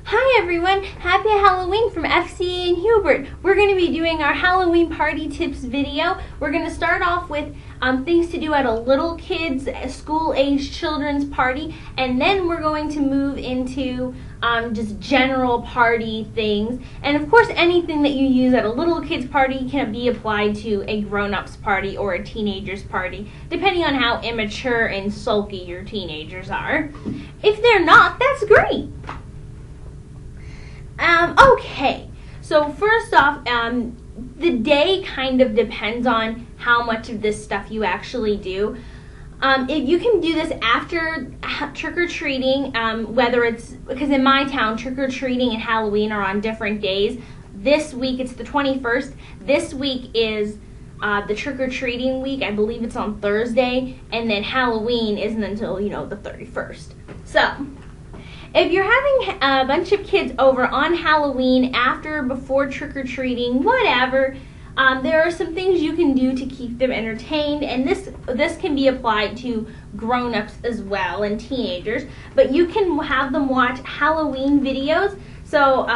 Hi everyone, happy Halloween from FCA and Hubert. We're going to be doing our Halloween party tips video. We're going to start off with things to do at a little kids, school-age children's party, and then we're going to move into just general party things. And of course, anything that you use at a little kid's party can be applied to a grown-up's party or a teenager's party, depending on how immature and sulky your teenagers are. If they're not, that's great. Okay, so first off, the day kind of depends on how much of this stuff you actually do. If you can do this after trick-or-treating, whether it's, because in my town, trick-or-treating and Halloween are on different days. This week, it's the 21st. This week is the trick-or-treating week. I believe it's on Thursday, and then Halloween isn't until, the 31st. So, if you're having a bunch of kids over on Halloween, after, before trick-or-treating, whatever, there are some things you can do to keep them entertained, and this can be applied to grown-ups as well and teenagers, but you can have them watch Halloween videos. So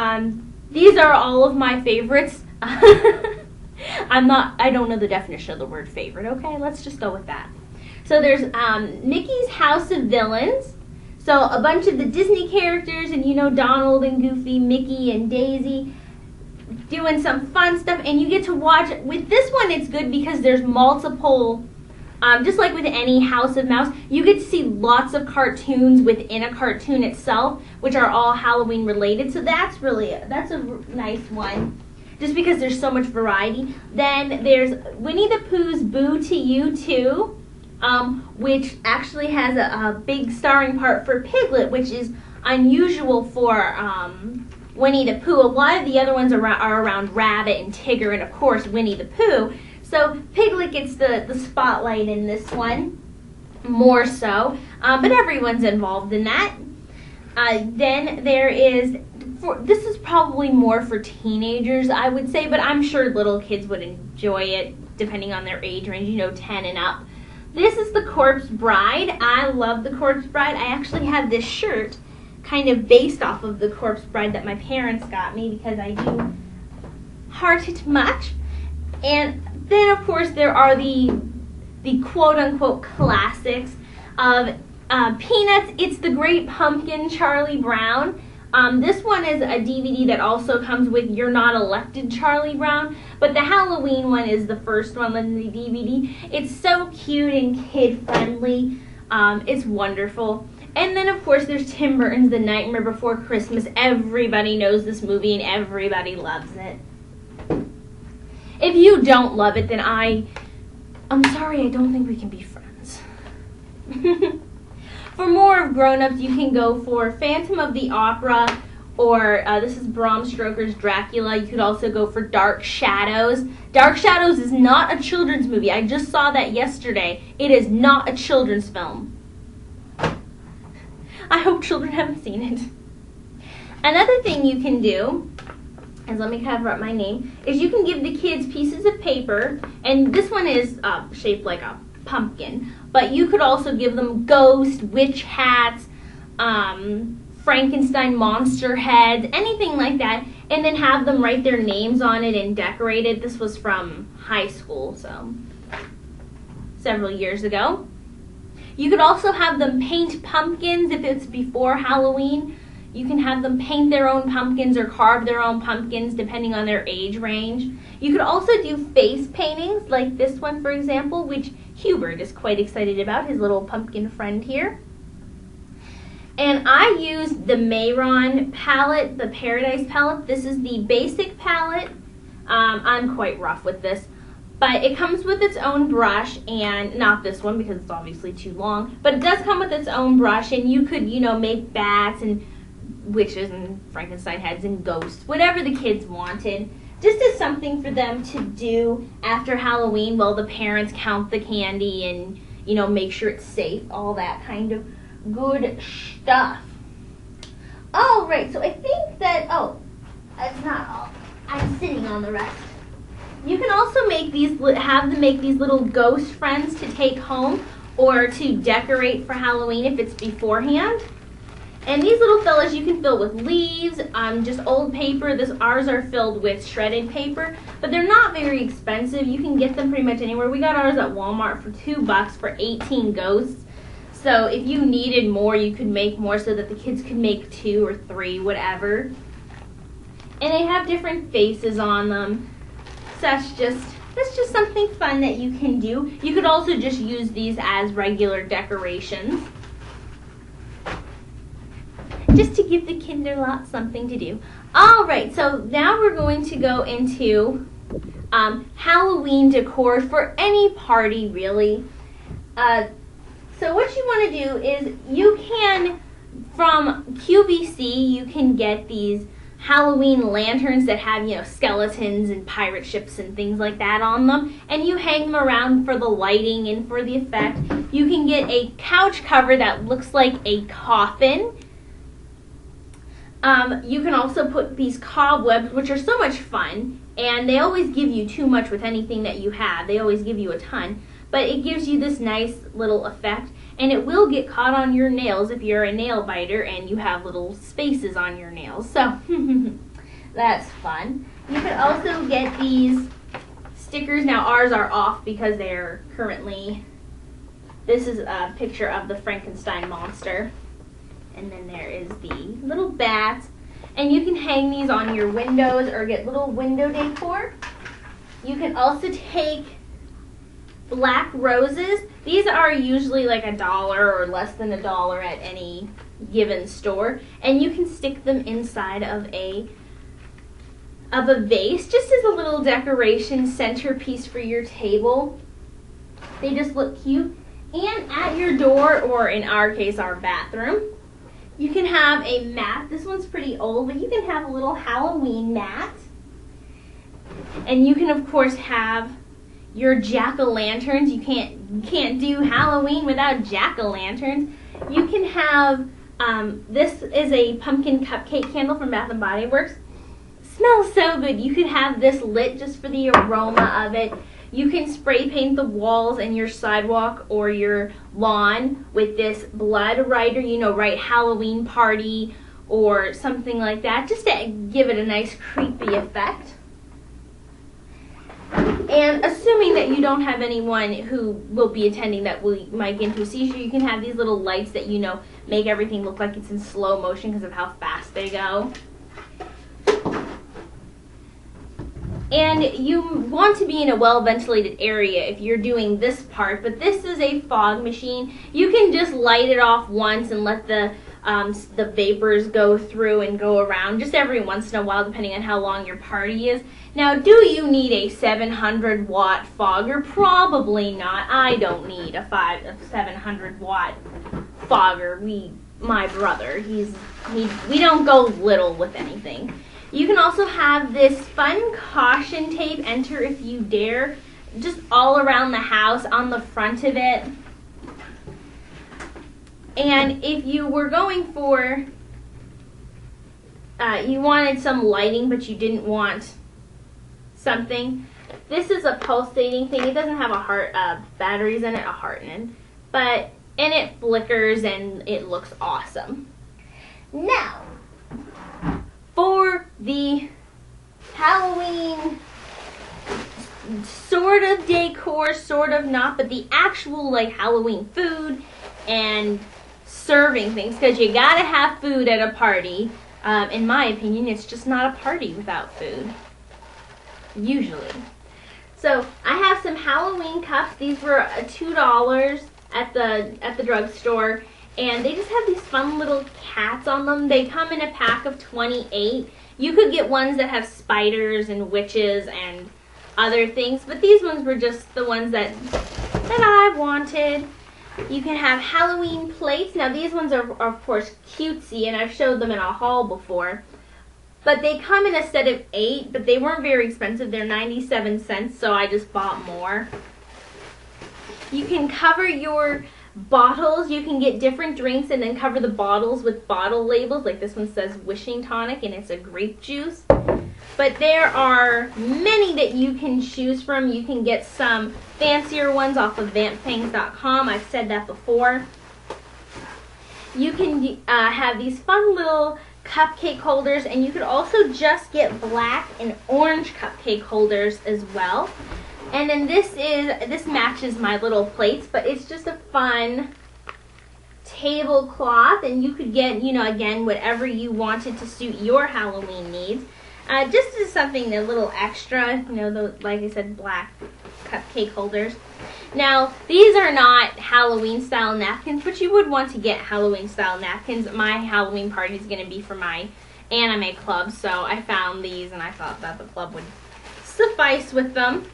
these are all of my favorites. I don't know the definition of the word favorite, okay? Let's just go with that. So there's Mickey's House of Villains. So a bunch of the Disney characters, and Donald and Goofy, Mickey and Daisy, doing some fun stuff, and you get to watch. With this one, it's good because there's multiple, just like with any House of Mouse, you get to see lots of cartoons within a cartoon itself, which are all Halloween related. So that's a nice one, just because there's so much variety. Then there's Winnie the Pooh's Boo to You Too, which actually has a big starring part for Piglet, which is unusual for Winnie the Pooh. A lot of the other ones are around Rabbit and Tigger, and of course Winnie the Pooh. So Piglet gets the spotlight in this one, more so, but everyone's involved in that. Then there is, this is probably more for teenagers, I would say, but I'm sure little kids would enjoy it, depending on their age range, 10 and up. This is the Corpse Bride. I love the Corpse Bride. I actually have this shirt kind of based off of the Corpse Bride that my parents got me because I do heart it much. And then, of course, there are the quote-unquote classics of Peanuts, It's the Great Pumpkin, Charlie Brown. This one is a DVD that also comes with You're Not Elected, Charlie Brown, but the Halloween one is the first one on the DVD. It's so cute and kid-friendly. It's wonderful. And then, of course, there's Tim Burton's The Nightmare Before Christmas. Everybody knows this movie and everybody loves it. If you don't love it, then I'm sorry, I don't think we can be friends. For more of grown-ups, you can go for Phantom of the Opera, or this is Bram Stoker's Dracula. You could also go for Dark Shadows. Dark Shadows is not a children's movie. I just saw that yesterday. It is not a children's film. I hope children haven't seen it. Another thing you can do, is let me cover up my name, is you can give the kids pieces of paper, and this one is shaped like a pumpkin, but you could also give them ghost, witch hats, Frankenstein monster heads, anything like that, and then have them write their names on it and decorate it. This was from high school, so several years ago. You could also have them paint pumpkins if it's before Halloween. You can have them paint their own pumpkins or carve their own pumpkins depending on their age range. You could also do face paintings like this one, for example, which Hubert is quite excited about, his little pumpkin friend here. And I used the Mayron palette, the Paradise palette. This is the basic palette. I'm quite rough with this. But it comes with its own brush, and not this one because it's obviously too long, but it does come with its own brush, and you could, make bats and witches and Frankenstein heads and ghosts, whatever the kids wanted, just as something for them to do after Halloween while the parents count the candy and, make sure it's safe, all that kind of good stuff. All right, so I think that, that's not all. I'm sitting on the rest. You can also have them make these little ghost friends to take home or to decorate for Halloween if it's beforehand. And these little fellas you can fill with leaves, just old paper. Ours are filled with shredded paper, but they're not very expensive. You can get them pretty much anywhere. We got ours at Walmart for $2 for 18 ghosts. So if you needed more, you could make more so that the kids could make 2 or 3, whatever. And they have different faces on them. So that's just something fun that you can do. You could also just use these as regular decorations, just to give the kinderlot something to do. All right, so now we're going to go into Halloween decor for any party, really. So what you want to do is you can, from QVC, you can get these Halloween lanterns that have, you know, skeletons and pirate ships and things like that on them, and you hang them around for the lighting and for the effect. You can get a couch cover that looks like a coffin. You can also put these cobwebs, which are so much fun, and they always give you too much with anything that you have. They always give you a ton, but it gives you this nice little effect, and it will get caught on your nails if you're a nail biter and you have little spaces on your nails. So that's fun. You can also get these stickers. Now ours are off because they're currently, this is a picture of the Frankenstein monster. And then there is the little bats. And you can hang these on your windows or get little window decor. You can also take black roses. These are usually like $1 or less than $1 at any given store. And you can stick them inside of a vase, just as a little decoration centerpiece for your table. They just look cute. And at your door, or in our case, our bathroom, you can have a mat. This one's pretty old, but you can have a little Halloween mat. And you can, of course, have your jack-o'-lanterns. You can't do Halloween without jack-o'-lanterns. You can have, this is a pumpkin cupcake candle from Bath & Body Works. Smells so good. You could have this lit just for the aroma of it. You can spray paint the walls and your sidewalk or your lawn with this blood writer, you know, write Halloween party or something like that, just to give it a nice creepy effect. And assuming that you don't have anyone who will be attending that might get into a seizure, you can have these little lights that, you know, make everything look like it's in slow motion because of how fast they go. And you want to be in a well-ventilated area if you're doing this part, but this is a fog machine. You can just light it off once and let the vapors go through and go around just every once in a while, depending on how long your party is. Now, do you need a 700-watt fogger? Probably not. I don't need a 700-watt fogger. My brother, we don't go little with anything. You can also have this fun caution tape, enter if you dare, just all around the house on the front of it. And if you were going for, you wanted some lighting but you didn't want something, this is a pulsating thing. It doesn't have a heart, batteries in it, a heart in it, and it flickers and it looks awesome. Now, for the Halloween sort of decor, sort of not, but the actual like Halloween food and serving things, because you gotta have food at a party. In my opinion, it's just not a party without food, usually. So I have some Halloween cups. These were $2 at the drugstore. And they just have these fun little cats on them. They come in a pack of 28. You could get ones that have spiders and witches and other things, but these ones were just the ones that I wanted. You can have Halloween plates. Now these ones are of course cutesy, and I've showed them in a haul before. But they come in a set of 8, but they weren't very expensive. They're 97 cents, so I just bought more. You can cover your bottles. You can get different drinks and then cover the bottles with bottle labels. Like this one says wishing tonic and it's a grape juice. But there are many that you can choose from. You can get some fancier ones off of vampfangs.com. I've said that before. you can have these fun little cupcake holders, and you could also just get black and orange cupcake holders as well. And then this matches my little plates, but it's just a fun tablecloth, and you could get, you know, again, whatever you wanted to suit your Halloween needs. Just as something a little extra, you know, like I said, black cupcake holders. Now, these are not Halloween style napkins, but you would want to get Halloween style napkins. My Halloween party is going to be for my anime club, so I found these and I thought that the club would suffice with them.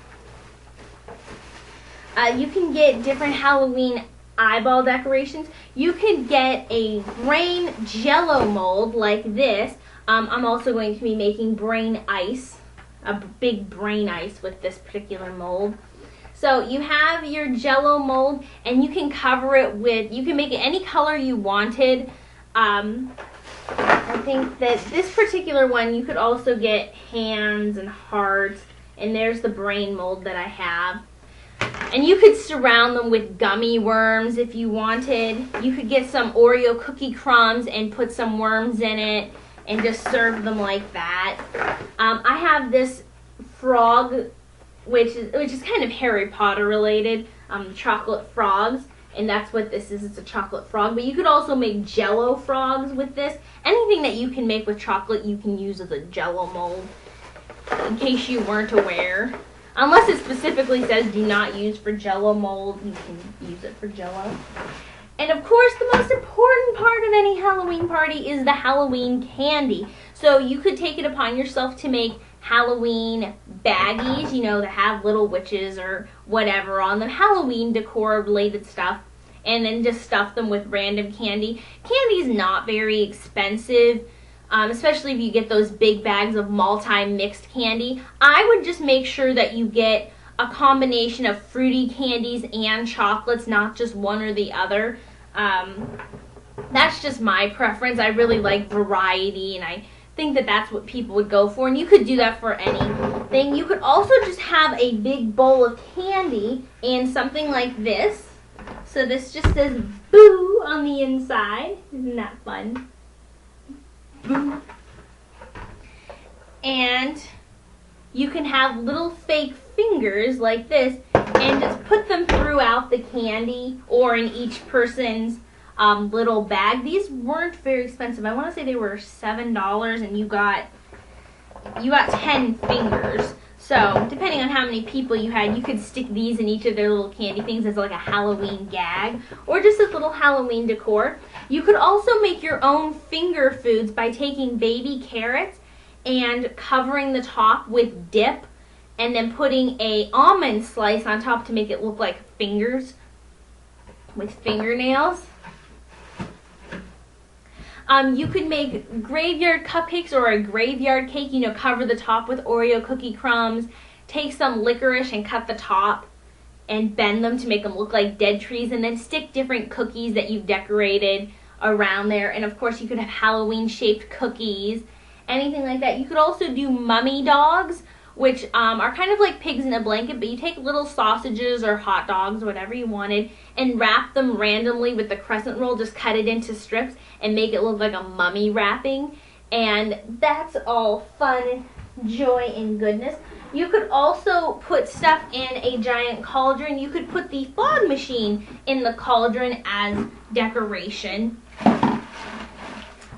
You can get different Halloween eyeball decorations. You can get a brain jello mold like this. I'm also going to be making brain ice, a big brain ice with this particular mold. So you have your jello mold, and you can cover it with, you can make it any color you wanted. I think that this particular one, you could also get hands and hearts, and there's the brain mold that I have. And you could surround them with gummy worms if you wanted. You could get some Oreo cookie crumbs and put some worms in it and just serve them like that. I have this frog, which is kind of Harry Potter related, chocolate frogs, and that's what this is. It's a chocolate frog, but you could also make Jello frogs with this. Anything that you can make with chocolate, you can use as a Jello mold, in case you weren't aware. Unless it specifically says do not use for Jello mold, you can use it for Jello. And of course, the most important part of any Halloween party is the Halloween candy. So you could take it upon yourself to make Halloween baggies, you know, that have little witches or whatever on them, Halloween decor related stuff, and then just stuff them with random candy. Candy's not very expensive. Especially if you get those big bags of multi-mixed candy. I would just make sure that you get a combination of fruity candies and chocolates, not just one or the other. That's just my preference. I really like variety, and I think that that's what people would go for, and you could do that for anything. You could also just have a big bowl of candy and something like this. So this just says boo on the inside. Isn't that fun? Boo. And you can have little fake fingers like this and just put them throughout the candy or in each person's little bag. These weren't very expensive. I want to say they were $7 and you got 10 fingers. So depending on how many people you had, you could stick these in each of their little candy things as like a Halloween gag or just as little Halloween decor. You could also make your own finger foods by taking baby carrots and covering the top with dip and then putting a almond slice on top to make it look like fingers with fingernails. You could make graveyard cupcakes or a graveyard cake, you know, cover the top with Oreo cookie crumbs, take some licorice and cut the top and bend them to make them look like dead trees, and then stick different cookies that you've decorated around there. And of course you could have Halloween shaped cookies, anything like that. You could also do mummy dogs, which are kind of like pigs in a blanket, but you take little sausages or hot dogs, whatever you wanted, and wrap them randomly with the crescent roll, just cut it into strips and make it look like a mummy wrapping. And that's all fun, joy, and goodness. You could also put stuff in a giant cauldron. You could put the fog machine in the cauldron as decoration.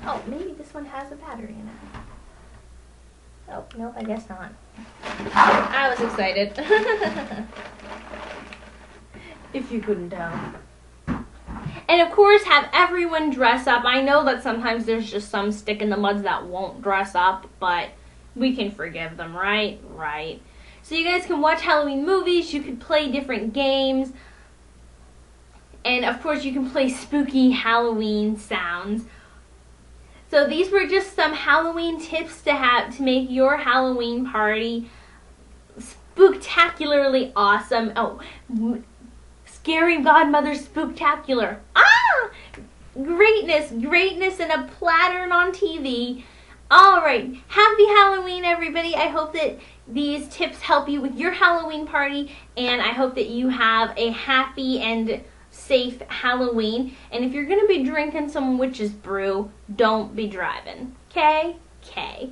Oh, maybe this one has a battery in it. Oh, nope, I guess not. I was excited. If you couldn't tell. And of course, have everyone dress up. I know that sometimes there's just some stick in the muds that won't dress up, but we can forgive them, right? Right. So you guys can watch Halloween movies, you can play different games, and of course you can play spooky Halloween sounds. So these were just some Halloween tips to make your Halloween party spooktacularly awesome. Oh, Scary Godmother Spooktacular. Ah! Greatness and a platter on TV. All right, happy Halloween, everybody. I hope that these tips help you with your Halloween party, and I hope that you have a happy and safe Halloween. And if you're going to be drinking some witch's brew, don't be driving. Okay? Okay.